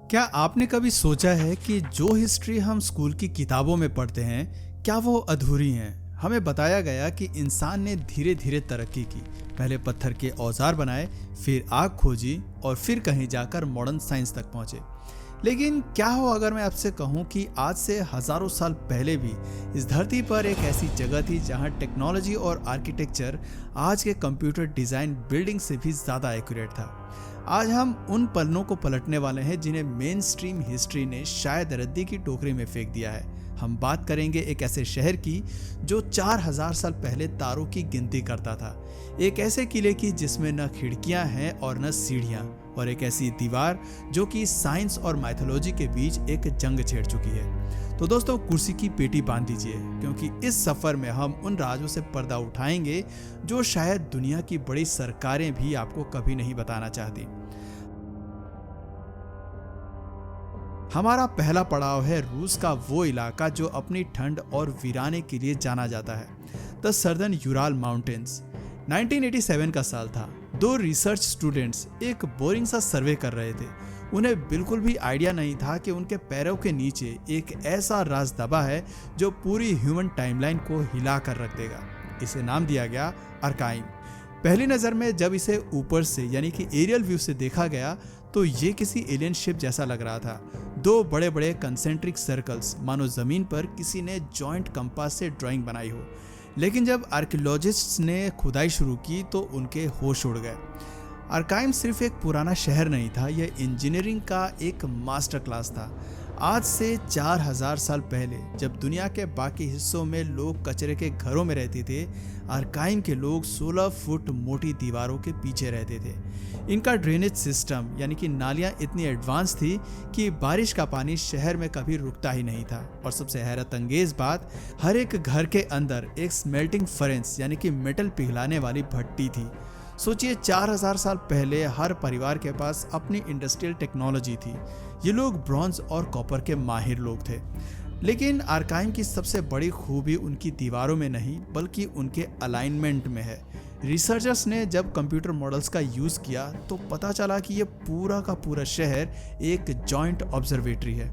क्या आपने कभी सोचा है कि जो हिस्ट्री हम स्कूल की किताबों में पढ़ते हैं, क्या वो अधूरी हैं? हमें बताया गया कि इंसान ने धीरे धीरे तरक्की की। पहले पत्थर के औजार बनाए, फिर आग खोजी और फिर कहीं जाकर मॉडर्न साइंस तक पहुंचे। लेकिन क्या हो अगर मैं आपसे कहूं कि आज से हजारों साल पहले भी इस धरती पर एक ऐसी जगह थी जहां टेक्नोलॉजी और आर्किटेक्चर आज के कंप्यूटर डिजाइन बिल्डिंग से भी ज्यादा एक्यूरेट था। आज हम उन पन्नों को पलटने वाले हैं जिन्हें मेन स्ट्रीम हिस्ट्री ने शायद रद्दी की टोकरी में फेंक दिया है। हम बात करेंगे एक ऐसे शहर की जो 4000 साल पहले तारों की गिनती करता था, एक ऐसे किले की जिसमें न खिड़कियां हैं और न सीढ़ियां, और एक ऐसी दीवार जो कि साइंस और माइथोलॉजी के बीच एक जंग छेड़ चुकी है। तो दोस्तों, कुर्सी की पेटी बांध दीजिए, क्योंकि इस सफर में हम उन राजों से पर्दा उठाएंगे जो शायद दुनिया की बड़ी सरकारें भी आपको कभी नहीं बताना चाहती। हमारा पहला पड़ाव है रूस का वो इलाका जो अपनी ठंड और वीराने के लिए जाना जाता है, द सर्दर्न यूराल माउंटेन्स। 1987 का साल था। दो रिसर्च स्टूडेंट्स एक बोरिंग सा सर्वे कर रहे थे। उन्हें बिल्कुल भी आइडिया नहीं था कि उनके पैरों के नीचे एक ऐसा राज दबा है जो पूरी ह्यूमन टाइमलाइन को हिला कर रख देगा। इसे नाम दिया गया अर्काइम। पहली नज़र में जब इसे ऊपर से यानी कि एरियल व्यू से देखा गया तो ये किसी एलियन शिप जैसा लग रहा था। दो बड़े बड़े कंसेंट्रिक सर्कल्स, मानो जमीन पर किसी ने जॉइंट कंपास से ड्राइंग बनाई हो। लेकिन जब आर्कियोलॉजिस्ट्स ने खुदाई शुरू की तो उनके होश उड़ गए। अर्काइम सिर्फ एक पुराना शहर नहीं था, यह इंजीनियरिंग का एक मास्टर क्लास था। आज से 4000 साल पहले जब दुनिया के बाकी हिस्सों में लोग कचरे के घरों में रहते थे, अर्काइम के लोग 16 फुट मोटी दीवारों के पीछे रहते थे। इनका ड्रेनेज सिस्टम यानी कि नालियां इतनी एडवांस थी कि बारिश का पानी शहर में कभी रुकता ही नहीं था। और सबसे हैरत अंगेज बात, हर एक घर के अंदर एक स्मेल्टिंग फरेंस यानी कि मेटल पिघलाने वाली भट्टी थी। सोचिए, 4000 साल पहले हर परिवार के पास अपनी इंडस्ट्रियल टेक्नोलॉजी थी। ये लोग ब्रॉन्ज और कॉपर के माहिर लोग थे। लेकिन अर्काइम की सबसे बड़ी खूबी उनकी दीवारों में नहीं बल्कि उनके अलाइनमेंट में है। रिसर्चर्स ने जब कंप्यूटर मॉडल्स का यूज़ किया तो पता चला कि ये पूरा का पूरा शहर एक जॉइंट ऑब्जर्वेटरी है।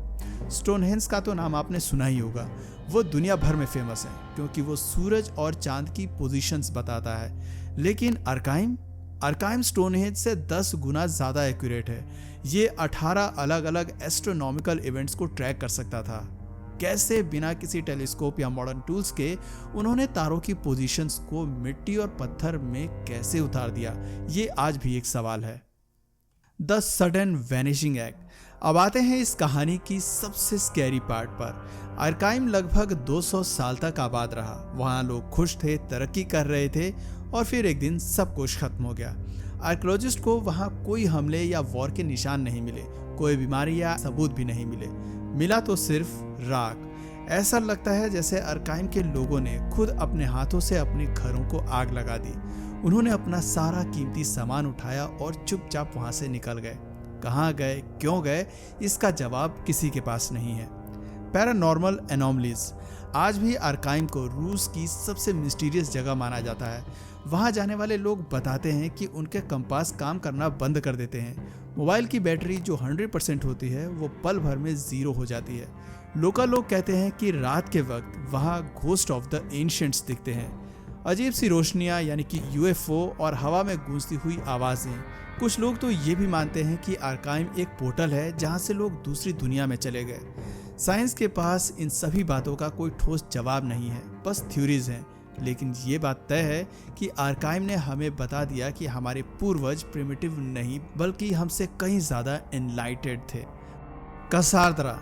स्टोनहेंज का तो नाम आपने सुना ही होगा। वो दुनिया भर में फेमस है क्योंकि वो सूरज और चांद की पोजीशंस बताता है। लेकिन अर्काइम स्टोनहेंज से 10 गुना ज़्यादा एक्यूरेट है। ये 18 अलग अलग एस्ट्रोनॉमिकल इवेंट्स को ट्रैक कर सकता था। कैसे बिना किसी टेलीस्कोप या मॉडर्न टूल्स के उन्होंने तारों की पोजीशंस को मिट्टी और पत्थर में कैसे उतार दिया, ये आज भी एक सवाल है। The sudden vanishing act. अब आते हैं इस कहानी की सबसे स्कैरी पार्ट पर। अर्काइम लगभग 200 साल तक आबाद रहा। वहाँ लोग खुश थे, तरक्की कर रहे थे, और फिर एक दिन सब कुछ खत्म हो गया। आर्कियोलॉजिस्ट को वहाँ कोई हमले या वॉर के निशान नहीं मिले, कोई बीमारी या सबूत भी नहीं मिले। मिला तो सिर्फ राख। ऐसा लगता है जैसे अर्काइम के लोगों ने खुद अपने हाथों से अपने घरों को आग लगा दी। उन्होंने अपना सारा कीमती सामान उठाया और चुपचाप वहां से निकल गए। कहाँ गए, क्यों गए, इसका जवाब किसी के पास नहीं है। Paranormal anomalies. आज भी अर्काइम को रूस की सबसे मिस्टीरियस जगह माना जाता है। वहाँ जाने वाले लोग बताते हैं कि उनके कंपास काम करना बंद कर देते हैं। मोबाइल की बैटरी जो 100% होती है वो पल भर में 0 हो जाती है। लोकल लोग कहते हैं कि रात के वक्त वहाँ घोस्ट ऑफ द एंशिएंट्स दिखते हैं। अजीब सी रोशनियाँ यानी कि यूएफओ और हवा में गूंजती हुई आवाज़ें। कुछ लोग तो ये भी मानते हैं कि अर्काइम एक पोर्टल है जहाँ से लोग दूसरी दुनिया में चले गए। साइंस के पास इन सभी बातों का कोई ठोस जवाब नहीं है, बस थ्योरीज हैं। लेकिन ये बात तय है कि अर्काइम ने हमें बता दिया कि हमारे पूर्वज प्रिमिटिव नहीं बल्कि हमसे कहीं ज़्यादा एनलाइटेड थे। कसारदरा।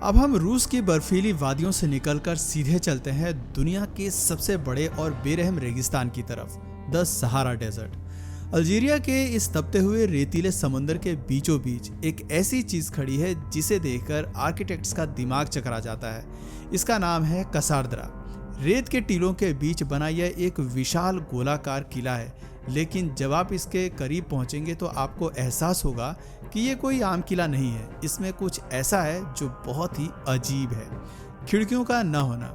अब हम रूस की बर्फीली वादियों से निकलकर सीधे चलते हैं दुनिया के सबसे बड़े और बेरहम रेगिस्तान की तरफ, द सहारा डेजर्ट। अल्जीरिया के इस तपते हुए रेतीले समंदर के बीचों बीच एक ऐसी चीज खड़ी है जिसे देखकर आर्किटेक्ट्स का दिमाग चकरा जाता है। इसका नाम है कसारदरा। रेत के टीलों के बीच बना यह एक विशाल गोलाकार किला है, लेकिन जब आप इसके करीब पहुंचेंगे तो आपको एहसास होगा कि ये कोई आम किला नहीं है। इसमें कुछ ऐसा है जो बहुत ही अजीब है। खिड़कियों का न होना।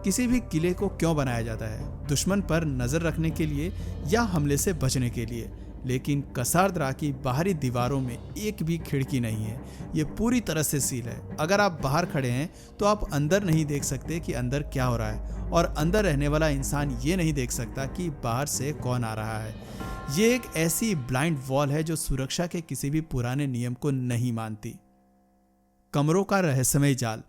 किसी भी किले को क्यों बनाया जाता है? दुश्मन पर नजर रखने के लिए या हमले से बचने के लिए? लेकिन कसारद्रा की बाहरी दीवारों में एक भी खिड़की नहीं है। ये पूरी तरह से सील है। अगर आप बाहर खड़े हैं तो आप अंदर नहीं देख सकते कि अंदर क्या हो रहा है, और अंदर रहने वाला इंसान ये नहीं देख सकता कि बाहर से कौन आ रहा है। ये एक ऐसी ब्लाइंड वॉल है जो सुरक्षा के किसी भी पुराने नियम को नहीं मानती। कमरों का रहस्यमय जाल।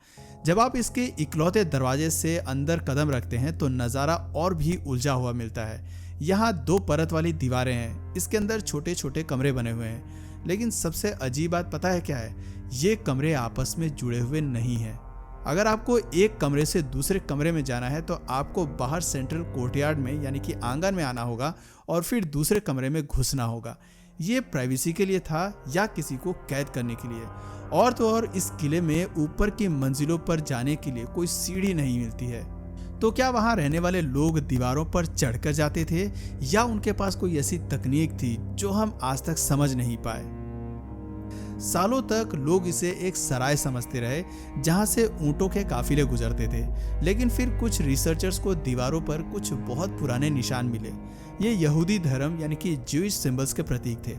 जब आप इसके इकलौते दरवाजे से अंदर कदम रखते हैं तो नज़ारा और भी उलझा हुआ मिलता है। यहाँ 2 परत वाली दीवारें हैं। इसके अंदर छोटे छोटे कमरे बने हुए हैं, लेकिन सबसे अजीब बात पता है क्या है? ये कमरे आपस में जुड़े हुए नहीं हैं। अगर आपको एक कमरे से दूसरे कमरे में जाना है तो आपको बाहर सेंट्रल कोर्टयार्ड में यानी कि आंगन में आना होगा और फिर दूसरे कमरे में घुसना होगा। ये प्राइवेसी के लिए था या किसी को कैद करने के लिए? और तो और इस किले में ऊपर की मंजिलों पर जाने के लिए कोई सीढ़ी नहीं मिलती है। तो क्या वहां रहने वाले लोग दीवारों पर चढ़कर जाते थे, या उनके पास कोई ऐसी तकनीक थी जो हम आज तक समझ नहीं पाए? सालों तक लोग इसे एक सराय समझते रहे जहां से ऊंटों के काफिले गुजरते थे, लेकिन फिर कुछ रिसर्चर्स को दीवारों पर कुछ बहुत पुराने निशान मिले। ये यहूदी धर्म यानी कि ज्यूइश सिंबल्स के प्रतीक थे।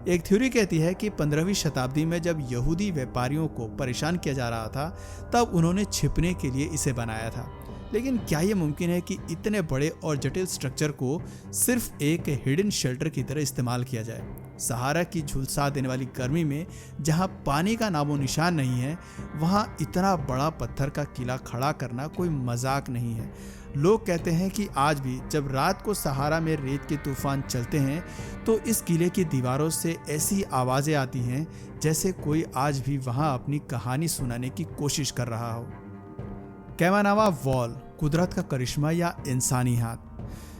एक थ्योरी कहती है कि 15वीं शताब्दी में जब यहूदी व्यापारियों को परेशान किया जा रहा था तब उन्होंने छिपने के लिए इसे बनाया था। लेकिन क्या ये मुमकिन है कि इतने बड़े और जटिल स्ट्रक्चर को सिर्फ एक हिडन शेल्टर की तरह इस्तेमाल किया जाए? सहारा की झुलसा देने वाली गर्मी में जहां पानी का नामो निशान नहीं है, वहां इतना बड़ा पत्थर का किला खड़ा करना कोई मजाक नहीं है। लोग कहते हैं कि आज भी जब रात को सहारा में रेत के तूफान चलते हैं तो इस किले की दीवारों से ऐसी आवाजें आती हैं जैसे कोई आज भी वहां अपनी कहानी सुनाने की कोशिश कर रहा हो। कैमानावा वॉल, कुदरत का करिश्मा या इंसानी हाथ।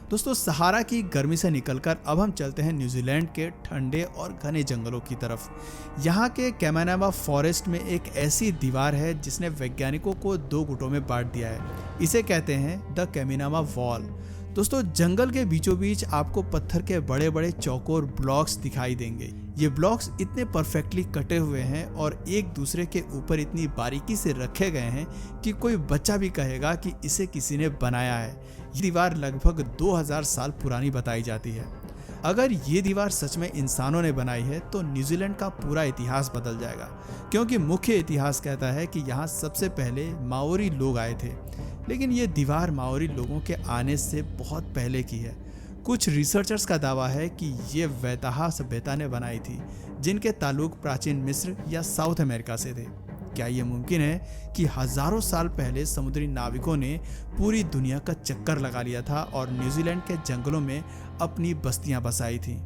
दोस्तों, सहारा की गर्मी से निकलकर अब हम चलते हैं न्यूजीलैंड के ठंडे और घने जंगलों की तरफ। यहाँ के कैमानावा फॉरेस्ट में एक ऐसी दीवार है जिसने वैज्ञानिकों को 2 गुटों में बांट दिया है। इसे कहते हैं द कैमानावा वॉल। दोस्तों, जंगल के बीचों बीच आपको पत्थर के बड़े बड़े चौकोर ब्लॉक्स दिखाई देंगे। ये ब्लॉक्स इतने परफेक्टली कटे हुए हैं और एक दूसरे के ऊपर इतनी बारीकी से रखे गए हैं कि कोई बच्चा भी कहेगा कि इसे किसी ने बनाया है। ये दीवार लगभग 2000 साल पुरानी बताई जाती है। अगर ये दीवार सच में इंसानों ने बनाई है तो न्यूजीलैंड का पूरा इतिहास बदल जाएगा, क्योंकि मुख्य इतिहास कहता है कि यहाँ सबसे पहले माओरी लोग आए थे। लेकिन ये दीवार माओरी लोगों के आने से बहुत पहले की है। कुछ रिसर्चर्स का दावा है कि ये वैताहा सभ्यता ने बनाई थी, जिनके ताल्लुक प्राचीन मिस्र या साउथ अमेरिका से थे। क्या ये मुमकिन है कि हजारों साल पहले समुद्री नाविकों ने पूरी दुनिया का चक्कर लगा लिया था और न्यूजीलैंड के जंगलों में अपनी बस्तियां बसाई थी?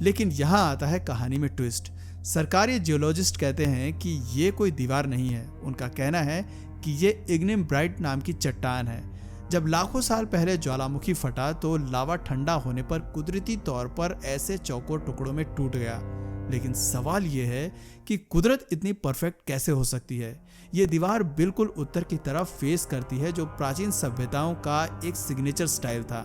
लेकिन यहाँ आता है कहानी में ट्विस्ट। सरकारी जियोलॉजिस्ट कहते हैं कि ये कोई दीवार नहीं है। उनका कहना है कि ये इग्निम ब्राइट नाम की चट्टान है। जब लाखों साल पहले ज्वालामुखी फटा तो लावा ठंडा होने पर कुदरती तौर पर ऐसे चौकोर टुकड़ों में टूट गया। लेकिन सवाल ये है कि कुदरत इतनी परफेक्ट कैसे हो सकती है? ये दीवार बिल्कुल उत्तर की तरफ फेस करती है, जो प्राचीन सभ्यताओं का एक सिग्नेचर स्टाइल था।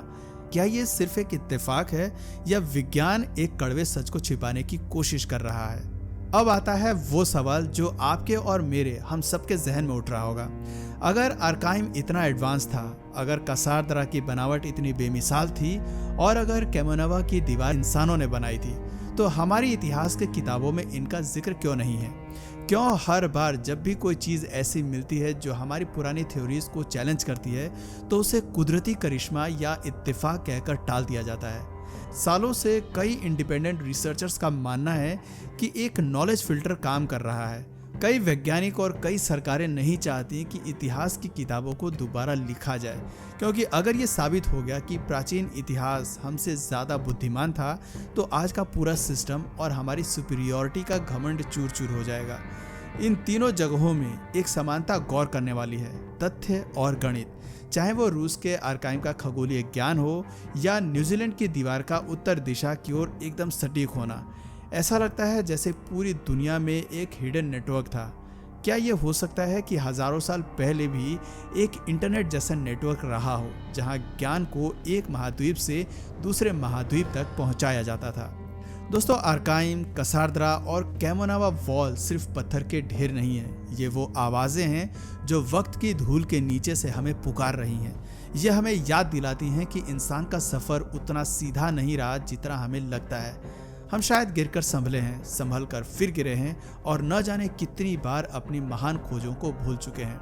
क्या ये सिर्फ एक इत्तेफाक है या विज्ञान एक कड़वे सच को छिपाने की कोशिश कर रहा है? अब आता है वो सवाल जो आपके और मेरे, हम सबके जहन में उठ रहा होगा। अगर आर्काइम इतना एडवांस था, अगर कसारद्रा की बनावट इतनी बेमिसाल थी और अगर कैमानावा की दीवार इंसानों ने बनाई थी, तो हमारी इतिहास के किताबों में इनका जिक्र क्यों नहीं है? क्यों हर बार जब भी कोई चीज़ ऐसी मिलती है जो हमारी पुरानी थ्योरीज को चैलेंज करती है तो उसे कुदरती करिश्मा या इत्तेफाक कहकर टाल दिया जाता है? सालों से कई इंडिपेंडेंट रिसर्चर्स का मानना है कि एक नॉलेज फिल्टर काम कर रहा है। कई वैज्ञानिक और कई सरकारें नहीं चाहती कि इतिहास की किताबों को दोबारा लिखा जाए, क्योंकि अगर ये साबित हो गया कि प्राचीन इतिहास हमसे ज़्यादा बुद्धिमान था तो आज का पूरा सिस्टम और हमारी सुपीरियॉरिटी का घमंड चूर चूर हो जाएगा। इन तीनों जगहों में एक समानता गौर करने वाली है, तथ्य और गणित। चाहे वो रूस के आर्काइम का खगोलीय ज्ञान हो या न्यूजीलैंड की दीवार का उत्तर दिशा की ओर एकदम सटीक होना, ऐसा लगता है जैसे पूरी दुनिया में एक हिडन नेटवर्क था। क्या ये हो सकता है कि हजारों साल पहले भी एक इंटरनेट जैसा नेटवर्क रहा हो, जहां ज्ञान को एक महाद्वीप से दूसरे महाद्वीप तक पहुंचाया जाता था? दोस्तों, आर्काइम, कसारद्रा और कैमानावा वॉल सिर्फ पत्थर के ढेर नहीं है। ये वो आवाज़ें हैं जो वक्त की धूल के नीचे से हमें पुकार रही हैं। ये हमें याद दिलाती हैं कि इंसान का सफ़र उतना सीधा नहीं रहा जितना हमें लगता है। हम शायद गिरकर संभले हैं, संभल कर फिर गिरे हैं और न जाने कितनी बार अपनी महान खोजों को भूल चुके हैं।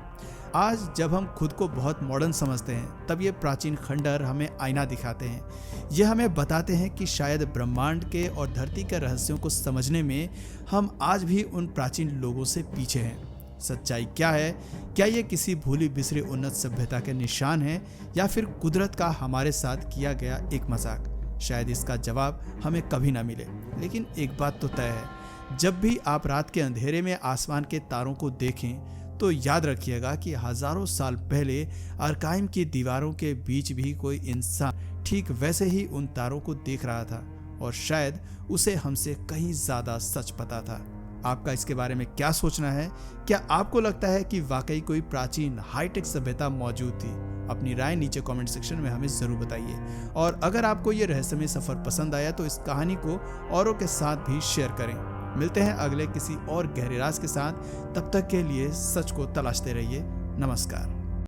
आज जब हम खुद को बहुत मॉडर्न समझते हैं, तब ये प्राचीन खंडहर हमें आईना दिखाते हैं। ये हमें बताते हैं कि शायद ब्रह्मांड के और धरती के रहस्यों को समझने में हम आज भी उन प्राचीन लोगों से पीछे हैं। सच्चाई क्या है? क्या ये किसी भूली बिसरी उन्नत सभ्यता के निशान है या फिर कुदरत का हमारे साथ किया गया एक मजाक? शायद इसका जवाब हमें कभी ना मिले, लेकिन एक बात तो तय है, जब भी आप रात के अंधेरे में आसमान के तारों को देखें तो याद रखिएगा कि हजारों साल पहले आर्काइम की दीवारों के बीच भी कोई इंसान ठीक वैसे ही उन तारों को देख रहा था और शायद उसे हमसे कहीं ज्यादा सच पता था। आपका इसके बारे में क्या सोचना है? क्या आपको लगता है कि वाकई कोई प्राचीन हाईटेक सभ्यता मौजूद थी? अपनी राय नीचे कमेंट सेक्शन में हमें जरूर बताइए। और अगर आपको ये रहस्यमय सफर पसंद आया तो इस कहानी को औरों के साथ भी शेयर करें। मिलते हैं अगले किसी और गहरे राज के साथ। तब तक के लिए सच को तलाशते रहिए। नमस्कार।